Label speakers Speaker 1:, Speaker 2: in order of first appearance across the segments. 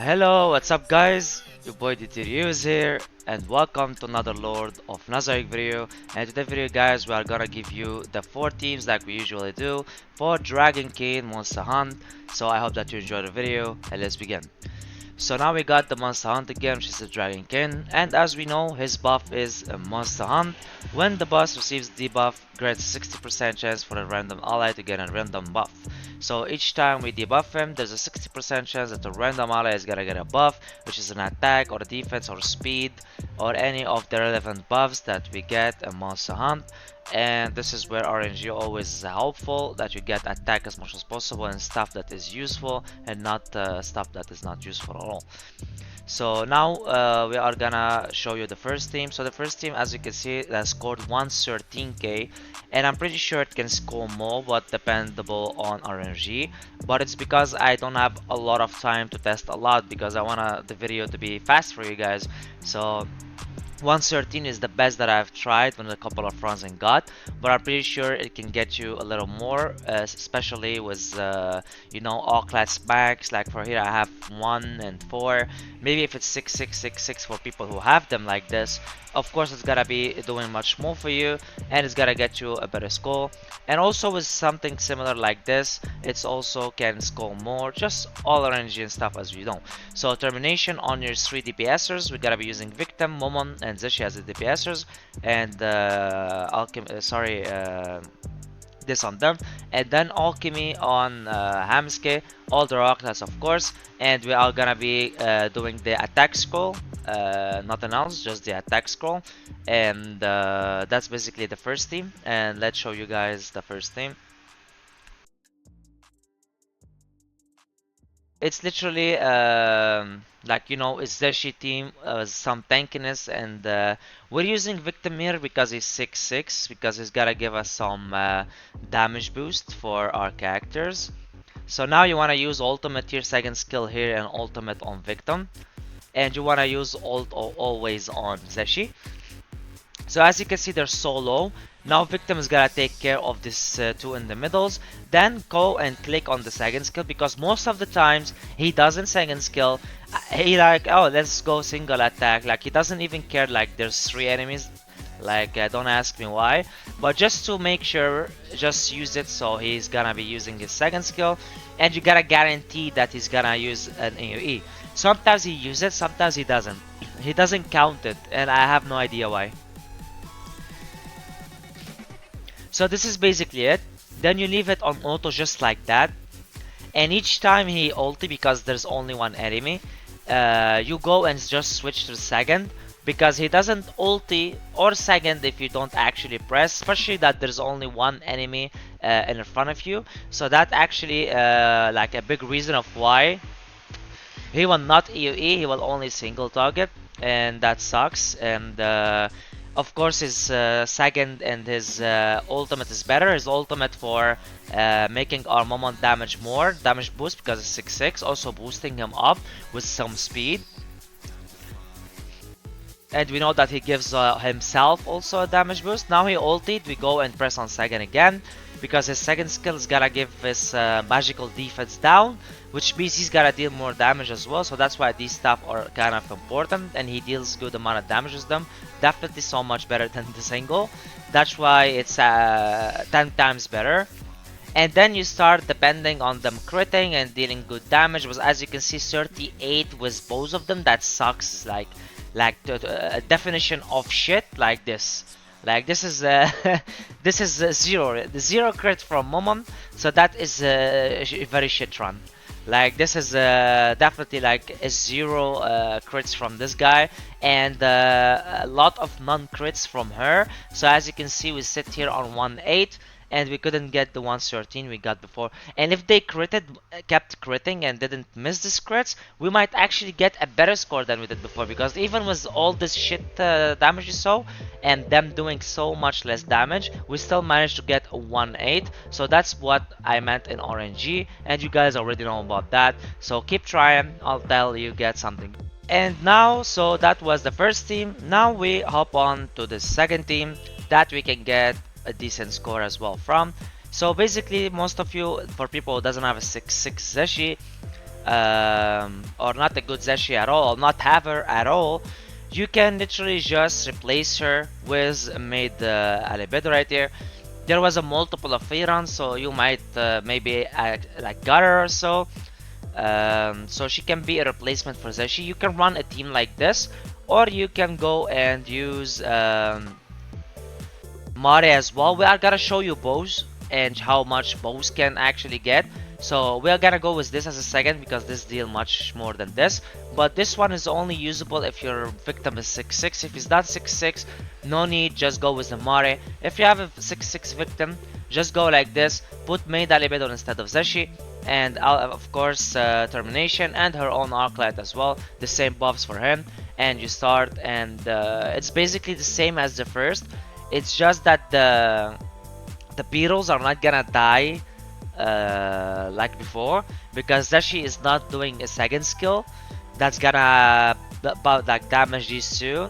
Speaker 1: Hello, what's up guys? Your boy DTRU is here and welcome to another Lord of Nazarick video. And today video guys, we are gonna give you the 4 teams like we usually do for Dragonkin Monster Hunt. So I hope that you enjoy the video and let's begin. So now we got the Monster Hunt again, which is the Dragonkin, and as we know, his buff is a Monster Hunt. When the boss receives debuff, grants 60% chance for a random ally to get a random buff. So each time we debuff him, there's a 60% chance that a random ally is gonna get a buff, which is an attack or a defense or speed or any of the relevant buffs that we get in Monster Hunt. And this is where RNG always is helpful, that you get attack as much as possible and stuff that is useful and not stuff that is not useful at all. So now we are gonna show you the first team. So the first team, as you can see, has scored 113k, and I'm pretty sure it can score more, but dependable on RNG. But it's because I don't have a lot of time to test a lot because I want the video to be fast for you guys. So 113 is the best that I've tried with a couple of runs and got, but I'm pretty sure it can get you a little more, especially with all class packs. Like for here I have 1 and 4. Maybe if it's 6 6 6 6 for people who have them like this, of course it's gonna be doing much more for you and it's gonna get you a better score. And also with something similar like this, it's also can score more, just all RNG and stuff as you know. So termination on your 3 DPSers, we gotta be using Victim, Momon, and Zeshi as the DPSers, and this on them, and then Alchemy on Hamske, all the rock class of course, and we are gonna be doing the attack scroll, nothing else, just the attack scroll, and that's basically the first team. And let's show you guys the first team. It's literally it's Zeshi team, some tankiness, and we're using Victim here because he's 6/6, because he's gotta give us some damage boost for our characters. So now you wanna use ultimate your second skill here and ultimate on Victim, and you wanna use ult always on Zeshi. So as you can see, they're so low. Now Victim is gonna take care of this two in the middles. Then go and click on the second skill, because most of the times he doesn't second skill. He like, oh, let's go single attack. Like he doesn't even care. Like there's 3 enemies. Like don't ask me why, but just to make sure, just use it. So he's gonna be using his second skill, and you gotta guarantee that he's gonna use an AoE. Sometimes he uses it, sometimes he doesn't. He doesn't count it, and I have no idea why. So this is basically it. Then you leave it on auto just like that. And each time he ulti, because there's only one enemy, you go and just switch to second, because he doesn't ulti or second if you don't actually press, especially that there's only one enemy in front of you. So that actually like a big reason of why he will not AoE, he will only single target, and that sucks. And of course his second and his ultimate is better. His ultimate for making our moment damage more, damage boost, because it's 6/6, also boosting him up with some speed. And we know that he gives himself also a damage boost. Now he ulted, we go and press on second again, because his second skill is gonna give his magical defense down, which means he's gonna deal more damage as well. So that's why these stuff are kind of important, and he deals good amount of damage with them. Definitely so much better than the single. That's why it's 10 times better. And then you start depending on them critting and dealing good damage. Was, as you can see, 38 with both of them. That sucks. Like the definition of shit. Like this. Like this is this is zero crit from Momon. So that is a very shit run. Like this is definitely like a 0 crits from this guy, and a lot of non-crits from her. So as you can see, we sit here on 1/8, and we couldn't get the 113 we got before. And if they critted, kept critting and didn't miss the crits, we might actually get a better score than we did before, because even with all this shit damage you saw and them doing so much less damage, we still managed to get a 1/8. So that's what I meant in RNG, and you guys already know about that. So keep trying, I'll tell you get something. And now, so that was the first team. Now we hop on to the second team that we can get a decent score as well from. So basically, most of you, for people who doesn't have a 6/6 Zeshi, or not a good Zeshi at all, not have her at all, you can literally just replace her with made Albedo right here. There was a multiple of free runs, so you might maybe like got her or so. So she can be a replacement for Zeshi. You can run a team like this, or you can go and use Mare as well. We are gonna show you bows and how much bows can actually get. So we are gonna go with this as a second because this deal much more than this. But this one is only usable if your victim is 6-6. If he's not 6-6, no need, just go with the Mare. If you have a 6-6 victim, just go like this. Put Maid Albedo instead of Zeshi. And of course Termination and her own Arclight as well. The same buffs for him. And you start, and it's basically the same as the first. It's just that the beetles are not gonna die like before, because Zashi is not doing a second skill that's gonna about like damage these two,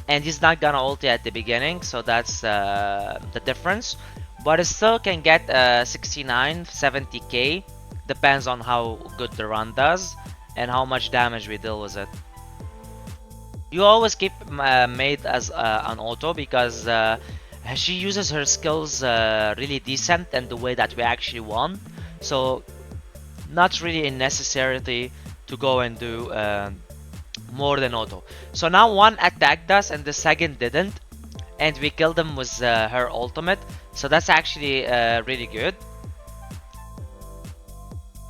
Speaker 1: and he's not gonna ulti at the beginning, so that's the difference. But it still can get 69, 70k, depends on how good the run does and how much damage we deal with it. You always keep Maid as an auto because she uses her skills really decent and the way that we actually want. So not really a necessity to go and do more than auto. So now one attacked us and the second didn't, and we killed him with her ultimate. So that's actually really good.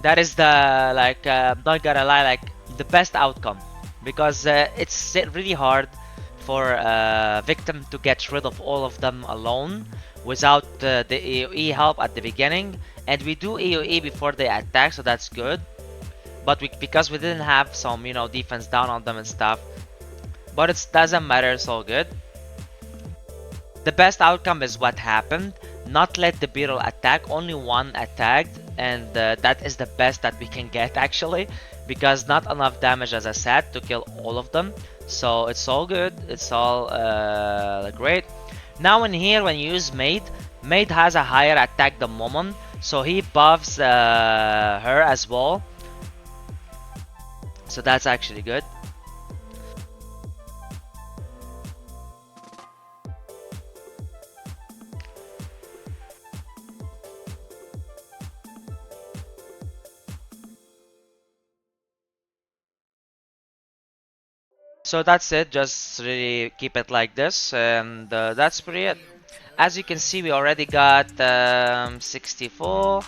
Speaker 1: That is the like not gonna lie, like the best outcome, because it's really hard for a victim to get rid of all of them alone without the AoE help at the beginning, and we do AoE before they attack, so that's good. But because we didn't have some, you know, defense down on them and stuff, but it doesn't matter, it's all good. The best outcome is what happened. Not let the beetle attack, only one attacked, and that is the best that we can get actually, because not enough damage, as I said, to kill all of them. So it's all good, it's all great. Now in here, when you use Maid, Maid has a higher attack the moment, so he buffs her as well. So that's actually good. So that's it, just really keep it like this, and that's pretty it. As you can see, we already got 64,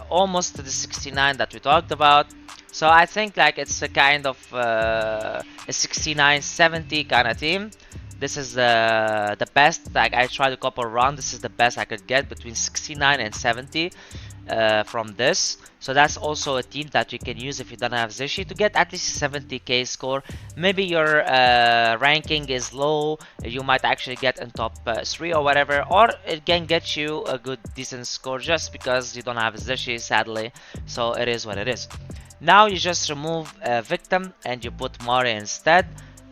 Speaker 1: almost to the 69 that we talked about. So I think like it's a kind of a 69-70 kind of team. This is the best. Like I tried a couple rounds, this is the best I could get, between 69 and 70 from this. So that's also a team that you can use if you don't have Zishi to get at least a 70k score. Maybe your ranking is low, you might actually get in top 3 or whatever, or it can get you a good decent score just because you don't have Zishi, sadly. So it is what it is. Now you just remove a victim and you put Mari instead.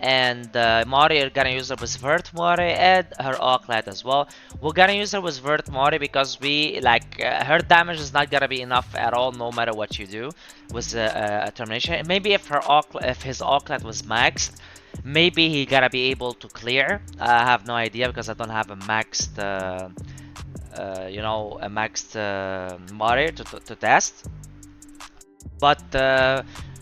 Speaker 1: And Mari, you're gonna use her with Vert Mari and her Arclight as well. We're gonna use her with Vert Mari because we like her damage is not gonna be enough at all, no matter what you do with Termination. Maybe if his Arclight was maxed, maybe he gonna be able to clear. I have no idea because I don't have a maxed, you know, a maxed Mari to test. But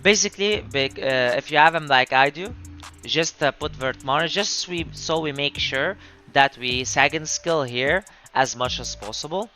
Speaker 1: basically, if you have him like I do, just put Vert Mari, just so we make sure that we second skill here as much as possible,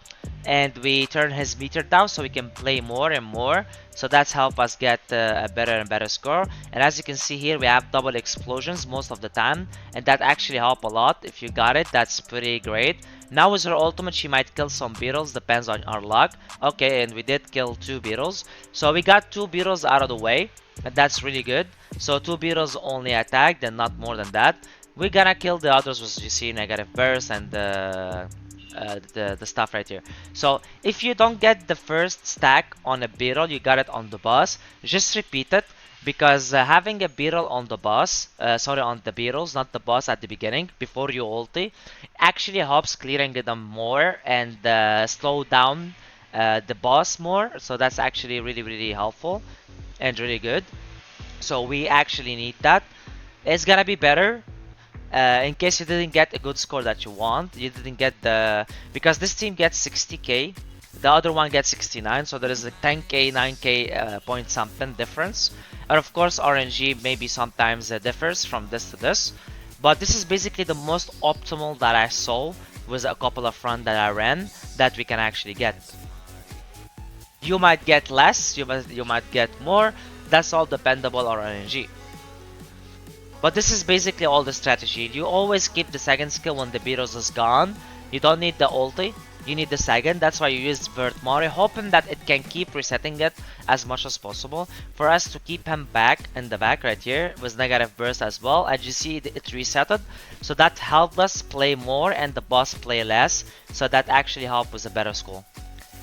Speaker 1: and we turn his meter down so we can play more and more. So that's help us get a better and better score. And as you can see here, we have double explosions most of the time, and that actually help a lot. If you got it, that's pretty great. Now with her ultimate, she might kill some beetles, depends on our luck. Okay, and we did kill 2 beetles, so we got 2 beetles out of the way, and that's really good. So 2 beetles only attacked and not more than that. We're gonna kill the others with, you see, negative burst and the stuff right here. So if you don't get the first stack on a beetle, you got it on the boss, just repeat it, because having a beetle on the boss, sorry, on the beetles, not the boss at the beginning, before you ulti, actually helps clearing them more and slow down the boss more. So that's actually really, really helpful and really good. So we actually need that. It's gonna be better in case you didn't get a good score that you want. You didn't get the, because this team gets 60k, the other one gets 69, so there is a 10k, 9k point something difference. And of course RNG maybe sometimes differs from this to this, but this is basically the most optimal that I saw with a couple of runs that I ran that we can actually get. You might get less, you might get more. That's all dependable on RNG. But this is basically all the strategy. You always keep the second skill when the Beatles is gone. You don't need the ulti, you need the second. That's why you use Vert Mori, hoping that it can keep resetting it as much as possible for us to keep him back in the back right here with negative burst as well. As you see, it resetted, so that helped us play more and the boss play less, so that actually helped with a better score.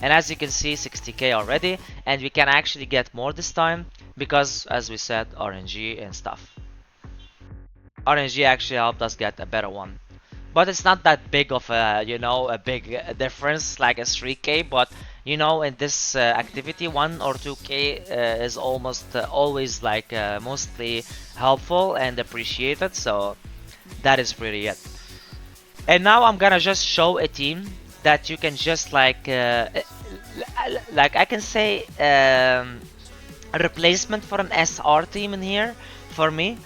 Speaker 1: And as you can see, 60k already, and we can actually get more this time because, as we said, RNG and stuff. RNG actually helped us get a better one. But it's not that big of a, a big difference like a 3k, but in this activity 1 or 2k is almost always like mostly helpful and appreciated, so that is really it. And now I'm gonna just show a team that you can just like I can say a replacement for an SR team in here for me.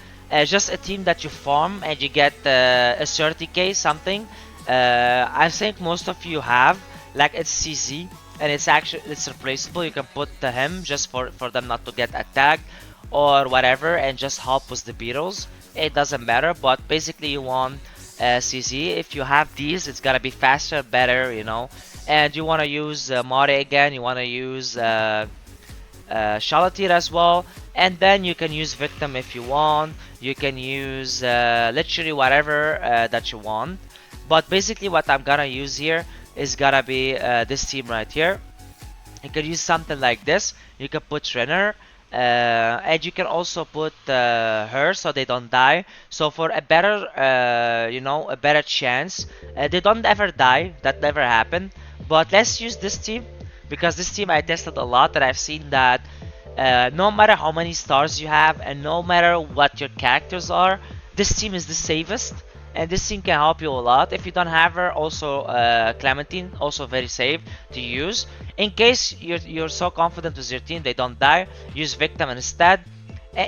Speaker 1: Just a team that you farm and you get a 30k something. I think most of you have, like it's CZ, and it's replaceable. You can put him just for them not to get attacked or whatever, and just help with the beetles. It doesn't matter, but basically you want CZ. If you have these, it's gonna be faster, better, and you want to use Mari again, you want to use Shalatir as well, and then you can use Victim if you want. You can use literally whatever that you want, but basically what I'm gonna use here is gonna be this team right here. You can use something like this. You can put Renner, and you can also put her so they don't die. So for a better, a better chance, they don't ever die. That never happened. But let's use this team because this team I tested a lot and I've seen that no matter how many stars you have and no matter what your characters are, this team is the safest. And this team can help you a lot. If you don't have her, also Clementine, also very safe to use. In case you're so confident with your team they don't die, use Victim instead.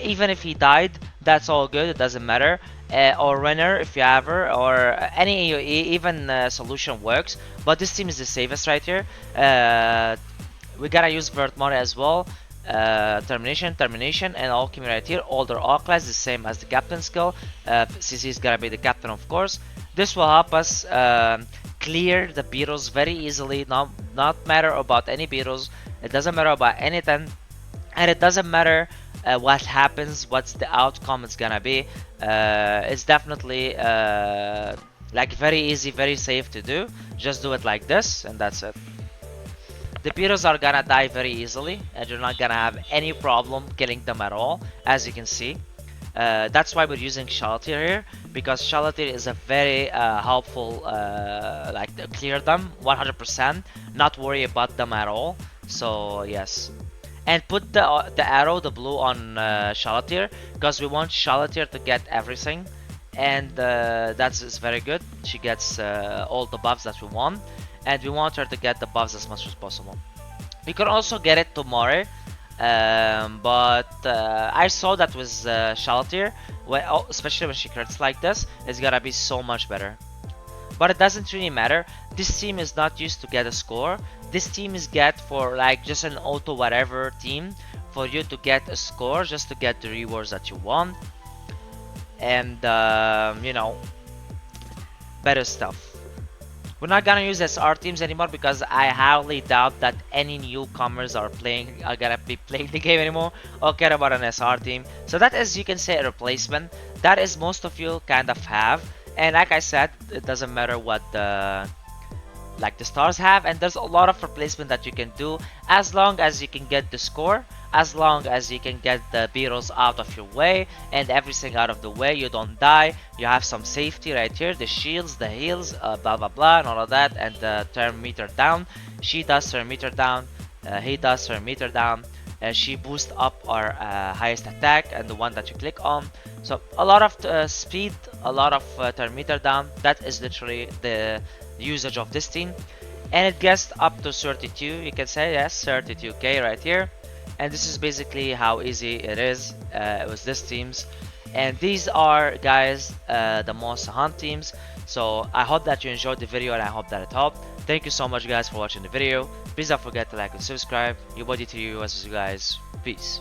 Speaker 1: Even if he died, that's all good, it doesn't matter. Or Renner if you have her, or any even solution works. But this team is the safest right here. We gotta use Vertmore as well. Termination, and Alchemy right here. All their all class the same as the captain skill. CC is gonna be the captain, of course. This will help us clear the beetles very easily. Not matter about any beetles. It doesn't matter about anything, and it doesn't matter what happens, what's the outcome it's gonna be. It's definitely like very easy, very safe to do. Just do it like this, and that's it. The beetles are gonna die very easily and you're not gonna have any problem killing them at all, as you can see. That's why we're using Shalatir here, because Shalatir is a very helpful, like clear them 100%, not worry about them at all. So yes, and put the arrow, the blue on Shalatir, because we want Shalatir to get everything, and that's very good. She gets all the buffs that we want. And we want her to get the buffs as much as possible. We can also get it tomorrow, but I saw that with Shalatir, especially when she crits like this, it's gonna be so much better. But it doesn't really matter. This team is not used to get a score. This team is get for like just an auto whatever team for you to get a score, just to get the rewards that you want, and better stuff. We're not gonna use SR teams anymore because I highly doubt that any newcomers are gonna be playing the game anymore or care about an SR team. So that is, you can say, a replacement. That is most of you kind of have. And like I said, it doesn't matter what the like the stars have, and there's a lot of replacement that you can do as long as you can get the score, as long as you can get the beetles out of your way and everything out of the way, you don't die, you have some safety right here, the shields, the heals, blah blah blah and all of that, and the turn meter down. She does turn meter down, he does turn meter down. She boosts up our highest attack and the one that you click on. So a lot of speed, a lot of turn meter down. That is literally the usage of this team. And it gets up to 32, you can say, yes, 32k right here. And this is basically how easy it is with this teams. And these are, guys, the most hunt teams. So I hope that you enjoyed the video and I hope that it helped. Thank you so much, guys, for watching the video. Please don't forget to like and subscribe. Your body to you as you guys. Peace.